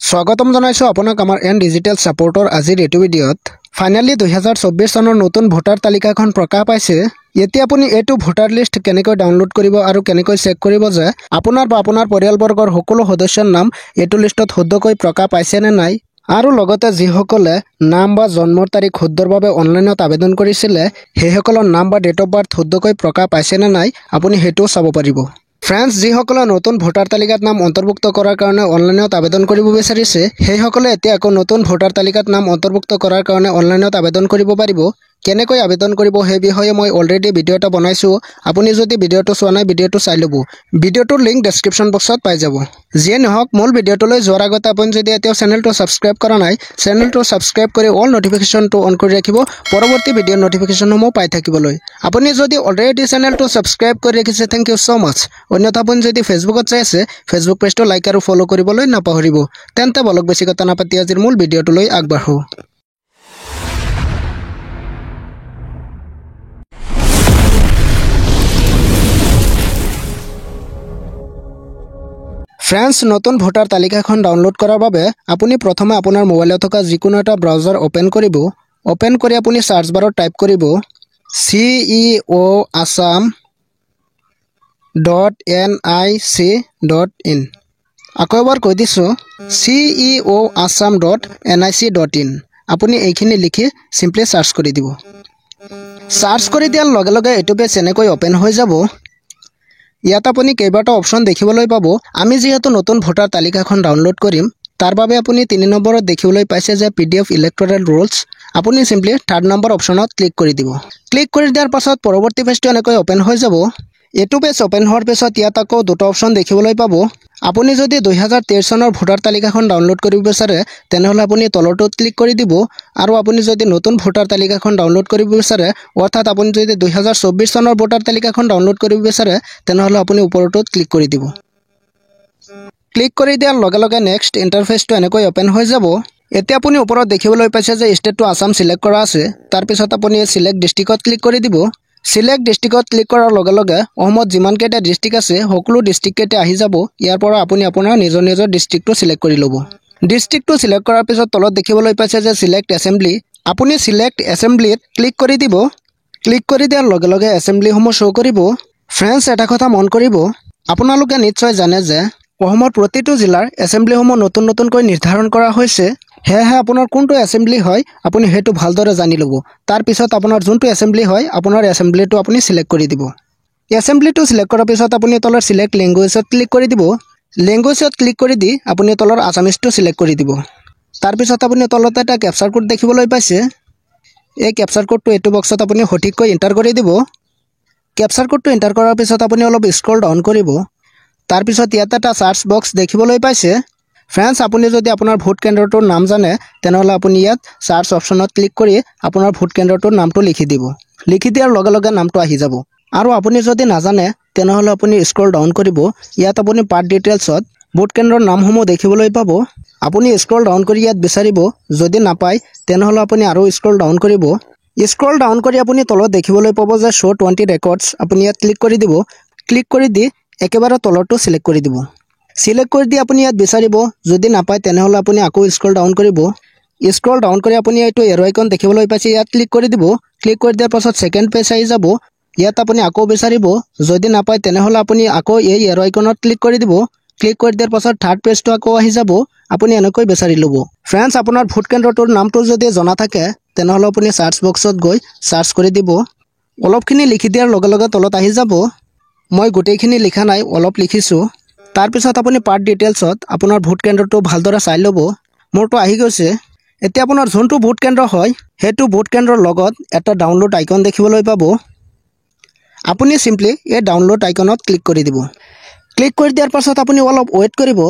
স্বাগতম জনাইছো আপোনাক আমাৰ এন ডিজিটেল সাপোৰ্টৰ আজিৰ এইটো ভিডিঅ'ত ফাইনালি 2024 চনৰ নতুন ভোটাৰ তালিকাখন প্ৰকাশ পাইছে। এতিয়া আপুনি এইটো ভোটাৰ লিষ্ট কেনেকৈ ডাউনলোড কৰিব আৰু কেনেকৈ চেক কৰিব যে আপোনাৰ বা আপোনাৰ পৰিয়ালবৰ্গৰ সকলো সদস্যৰ নাম এইটো লিষ্টত শুদ্ধকৈ প্ৰকাশ পাইছে নে নাই, আৰু লগতে যিসকলে নাম বা জন্মৰ তাৰিখ শুদ্ধভাৱে অনলাইনত আবেদন কৰিছিলে সেইসকলৰ নাম বা ডেট অফ বাৰ্থ শুদ্ধকৈ প্ৰকাশ পাইছে নে নাই আপুনি সেইটোও চাব পাৰিব। ফ্ৰেন্ডছ, যিসকলে নতুন ভোটাৰ তালিকাত নাম অন্তৰ্ভুক্ত কৰাৰ কাৰণে অনলাইনত আবেদন কৰিব বিচাৰিছে সেইসকলে এতিয়া আকৌ নতুন ভোটাৰ তালিকাত নাম অন্তৰ্ভুক্ত কৰাৰ কাৰণে অনলাইনত আবেদন কৰিব পাৰিব। কেনেকৈ আবেদন কৰিব সেই বিষয়ে মই অলৰেডি ভিডিঅ' এটা বনাইছোঁ। আপুনি যদি ভিডিঅ'টো চোৱা নাই ভিডিঅ'টো চাই ল'ব। ভিডিঅ'টোৰ লিংক ডেছক্ৰিপশ্যন বক্সত পাই যাব। যিয়ে নহওক, মূল ভিডিঅ'টোলৈ যোৱাৰ আগতে আপুনি যদি এতিয়াও চেনেলটো ছাবস্ক্ৰাইব কৰা নাই, চেনেলটো ছাবস্ক্ৰাইব কৰি অল নটিফিকেশ্যনটো অন কৰি ৰাখিব পৰৱৰ্তী ভিডিঅ'ৰ নটিফিকেশ্যনসমূহ পাই থাকিবলৈ। আপুনি যদি অলৰেডি চেনেলটো ছাবস্ক্ৰাইব কৰি ৰাখিছে, থেংক ইউ ছ' মাছ। অন্যথা আপুনি যদি ফেচবুকত চাই আছে, ফেচবুক পেজটো লাইক আৰু ফ'ল' কৰিবলৈ নাপাহৰিব। তেন্তে বলক বেছি কথা নাপাতি আজিৰ মূল ভিডিঅ'টোলৈ আগবাঢ়ো। ফ্ৰেন্ডছ, নতুন ভোটাৰ তালিকাখন ডাউনলোড কৰাৰ বাবে আপুনি প্ৰথমে আপোনাৰ মোবাইলত থকা যিকোনো এটা ব্ৰাউজাৰ অ'পেন কৰিব। অ'পেন কৰি আপুনি চাৰ্চ বাৰত টাইপ কৰিব ceoassam.nic.in। আকৌ এবাৰ কৈ দিছোঁ ceoassam.nic.in। আপুনি এইখিনি লিখি চিম্পলি চাৰ্চ কৰি দিব। চাৰ্চ কৰি দিয়াৰ লগে লগে এইটো পেজ এনেকৈ অ'পেন হৈ যাব। ইয়াত আপুনি কেইবাটাও অপশ্যন দেখিবলৈ পাব। আমি যিহেতু নতুন ভোটাৰ তালিকাখন ডাউনলোড কৰিম তাৰ বাবে আপুনি 3 নম্বৰত দেখিবলৈ পাইছে যে PDF ইলেক্টৰেল ৰুলছ। আপুনি চিম্পলি 3rd নম্বৰ অপশ্যনত ক্লিক কৰি দিব। ক্লিক কৰি দিয়াৰ পাছত পৰৱৰ্তী পেজটো এনেকৈ অ'পেন হৈ যাব। এইটো পেজ অ'পেন হোৱাৰ পিছত ইয়াত আকৌ দুটা অপশ্যন দেখিবলৈ পাব। আপুনি যদি 2023 চনৰ ভোটাৰ তালিকাখন ডাউনলোড কৰিব বিচাৰে তেনেহ'লে আপুনি তলৰটোত ক্লিক কৰি দিব, আৰু আপুনি যদি নতুন ভোটাৰ তালিকাখন ডাউনলোড কৰিব বিচাৰে অৰ্থাৎ আপুনি যদি 2024 চনৰ ভোটাৰ তালিকাখন ডাউনলোড কৰিব বিচাৰে তেনেহ'লে আপুনি ওপৰটোত ক্লিক কৰি দিব। ক্লিক কৰি দিয়াৰ লগে লগে নেক্সট ইণ্টাৰফেচটো এনেকৈ অ'পেন হৈ যাব। এতিয়া আপুনি ওপৰত দেখিবলৈ পাইছে যে ষ্টেটটো আছাম চিলেক্ট কৰা আছে। তাৰপিছত আপুনি চিলেক্ট ডিষ্ট্ৰিক্টত ক্লিক কৰি দিব। চিলেক্ট ডিষ্ট্ৰিক্টত ক্লিক কৰাৰ লগে লগে অসমত যিমানকেইটা ডিষ্ট্ৰিক্ট আছে সকলো ডিষ্ট্ৰিক্টকেইটা আহি যাব। ইয়াৰ পৰা আপুনি আপোনাৰ নিজৰ ডিষ্ট্ৰিক্টটো চিলেক্ট কৰি ল'ব। ডিষ্ট্ৰিক্টটো চিলেক্ট কৰাৰ পিছত তলত দেখিবলৈ পাইছে যে চিলেক্ট এছেম্বলি। আপুনি চিলেক্ট এছেম্বলিত ক্লিক কৰি দিব। ক্লিক কৰি দিয়াৰ লগে লগে এছেম্বলিসমূহ শ্ব' কৰিব। ফ্ৰেন্ডছ, এটা কথা মন কৰিব, আপোনালোকে নিশ্চয় জানে যে অসমৰ প্ৰতিটো জিলাৰ এছেম্বলিসমূহ নতুনকৈ নিৰ্ধাৰণ কৰা হৈছে। সেয়েহে আপোনাৰ কোনটো এছেম্বলি হয় আপুনি সেইটো ভালদৰে জানি ল'ব। তাৰপিছত আপোনাৰ যোনটো এছেম্বলি হয় আপোনাৰ এছেম্বলিটো আপুনি চিলেক্ট কৰি দিব। এছেম্বলিটো চিলেক্ট কৰাৰ পিছত আপুনি তলৰ চিলেক্ট লেংগুৱেজত ক্লিক কৰি দিব। লেংগুৱেজত ক্লিক কৰি দি আপুনি তলৰ আছামিজটো চিলেক্ট কৰি দিব। তাৰপিছত আপুনি তলত এটা কেপচাৰ কোড দেখিবলৈ পাইছে। এই কেপচাৰ কোডটো এইটো বক্সত আপুনি সঠিককৈ এণ্টাৰ কৰি দিব। কেপচাৰ কোডটো এণ্টাৰ কৰাৰ পিছত আপুনি অলপ স্ক্ৰল ডাউন কৰিব। তাৰপিছত ইয়াত এটা চাৰ্চ বক্স দেখিবলৈ পাইছে। ফ্ৰেন্ডছ, আপুনি যদি আপোনাৰ ভোট কেন্দ্ৰটোৰ নাম জানে তেনেহ'লে আপুনি ইয়াত চাৰ্চ অপশ্যনত ক্লিক কৰি আপোনাৰ ভোট কেন্দ্ৰটোৰ নামটো লিখি দিব। লিখি দিয়াৰ লগে লগে নামটো আহি যাব। আৰু আপুনি যদি নাজানে তেনেহ'লে আপুনি স্ক্ৰল ডাউন কৰিব। ইয়াত আপুনি পাৰ্ট ডিটেইলছত ভোট কেন্দ্ৰৰ নামসমূহ দেখিবলৈ পাব। আপুনি স্ক্ৰল ডাউন কৰি ইয়াত বিচাৰিব। যদি নাপায় তেনেহ'লে আপুনি আৰু স্ক্ৰল ডাউন কৰিব। স্ক্ৰল ডাউন কৰি আপুনি তলত দেখিবলৈ পাব যে শ্ব' 20 ৰেকৰ্ডছ। আপুনি ইয়াত ক্লিক কৰি দিব। ক্লিক কৰি দি একেবাৰে তলৰটো চিলেক্ট কৰি দিব। চিলেক্ট কৰি দি আপুনি ইয়াত বিচাৰিব। যদি নাপায় তেনেহ'লে আপুনি আকৌ স্ক্ৰল ডাউন কৰিব। স্ক্ৰল ডাউন কৰি আপুনি এইটো এৰ' আইকন দেখিবলৈ পাইছে, ইয়াত ক্লিক কৰি দিব। ক্লিক কৰি দিয়াৰ পাছত ছেকেণ্ড পেজ আহি যাব। ইয়াত আপুনি আকৌ বিচাৰিব। যদি নাপায় তেনেহ'লে আপুনি আকৌ এই এৰ' আইকনত ক্লিক কৰি দিব। ক্লিক কৰি দিয়াৰ পাছত থাৰ্ড পেজটো আকৌ আহি যাব। আপুনি এনেকৈ বিচাৰি ল'ব। ফ্ৰেন্ডছ, আপোনাৰ ভোট কেন্দ্ৰটোৰ নামটো যদি জনা থাকে তেনেহ'লে আপুনি চাৰ্চ বক্সত গৈ চাৰ্চ কৰি দিব। অলপখিনি লিখি দিয়াৰ লগে লগে তলত আহি যাব। মই গোটেইখিনি লিখা নাই, অলপ লিখিছোঁ। তাৰপিছত আপুনি পাৰ্ট ডিটেইলছত আপোনাৰ ভোট কেন্দ্ৰটো ভালদৰে চাই ল'ব। মোৰটো আহি গৈছে। এতিয়া আপোনাৰ যোনটো ভোট কেন্দ্ৰ হয় সেইটো ভোট কেন্দ্ৰৰ লগত এটা ডাউনলোড আইকন দেখিবলৈ পাব। আপুনি চিম্পলি এই ডাউনলোড আইকনত ক্লিক কৰি দিব। ক্লিক কৰি দিয়াৰ পাছত আপুনি অলপ ৱেইট কৰিব।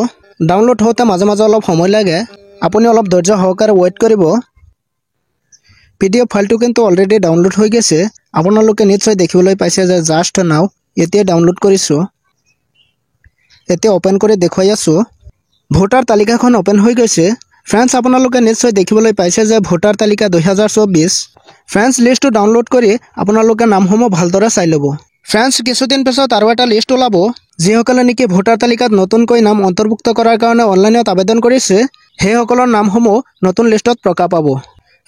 ডাউনলোড হওঁতে মাজে মাজে অলপ সময় লাগে। আপুনি অলপ ধৈৰ্য সহকাৰে ৱেইট কৰিব। PDF ফাইলটো কিন্তু অলৰেডি ডাউনলোড হৈ গৈছে। আপোনালোকে নিশ্চয় দেখিবলৈ পাইছে যে জাষ্ট নাও এতিয়া ডাউনলোড কৰিছোঁ। এতিয়া অ'পেন কৰি দেখুৱাই আছোঁ। ভোটাৰ তালিকাখন অ'পেন হৈ গৈছে। ফ্ৰেন্ডছ, আপোনালোকে নিশ্চয় দেখিবলৈ পাইছে যে ভোটাৰ তালিকা 2024। ফ্ৰেন্ডছ, লিষ্টটো ডাউনলোড কৰি আপোনালোকে নামসমূহ ভালদৰে চাই ল'ব। ফ্ৰেন্ডছ, কিছুদিন পিছত আৰু এটা লিষ্ট ওলাব। যিসকলে নেকি ভোটাৰ তালিকাত নতুনকৈ নাম অন্তৰ্ভুক্ত কৰাৰ কাৰণে অনলাইনত আবেদন কৰিছে সেইসকলৰ নামসমূহ নতুন লিষ্টত প্ৰকাশ পাব।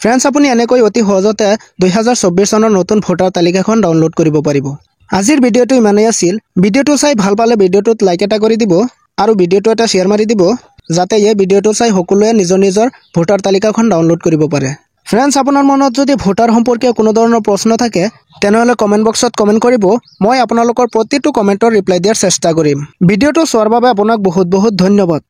ফ্ৰেণ্ডছ, আপুনি এনেকৈ অতি সহজতে 2024 চনৰ নতুন ভোটাৰ তালিকাখন ডাউনলোড কৰিব পাৰিব। আজিৰ ভিডিঅ'টো ইমানেই আছিল। ভিডিঅ'টো চাই ভাল পালে ভিডিঅ'টোত লাইক এটা কৰি দিব আৰু ভিডিঅ'টো এটা শ্বেয়াৰ মাৰি দিব যাতে এই ভিডিঅ'টো চাই সকলোৱে নিজৰ নিজৰ ভোটাৰ তালিকাখন ডাউনলোড কৰিব পাৰে। ফ্ৰেণ্ডছ, আপোনাৰ মনত যদি ভোটাৰ সম্পৰ্কীয় কোনো ধৰণৰ প্ৰশ্ন থাকে তেনেহ'লে কমেণ্ট বক্সত কমেণ্ট কৰিব। মই আপোনালোকৰ প্ৰতিটো কমেণ্টৰ ৰিপ্লাই দিয়াৰ চেষ্টা কৰিম। ভিডিঅ'টো চোৱাৰ বাবে আপোনাক বহুত বহুত ধন্যবাদ।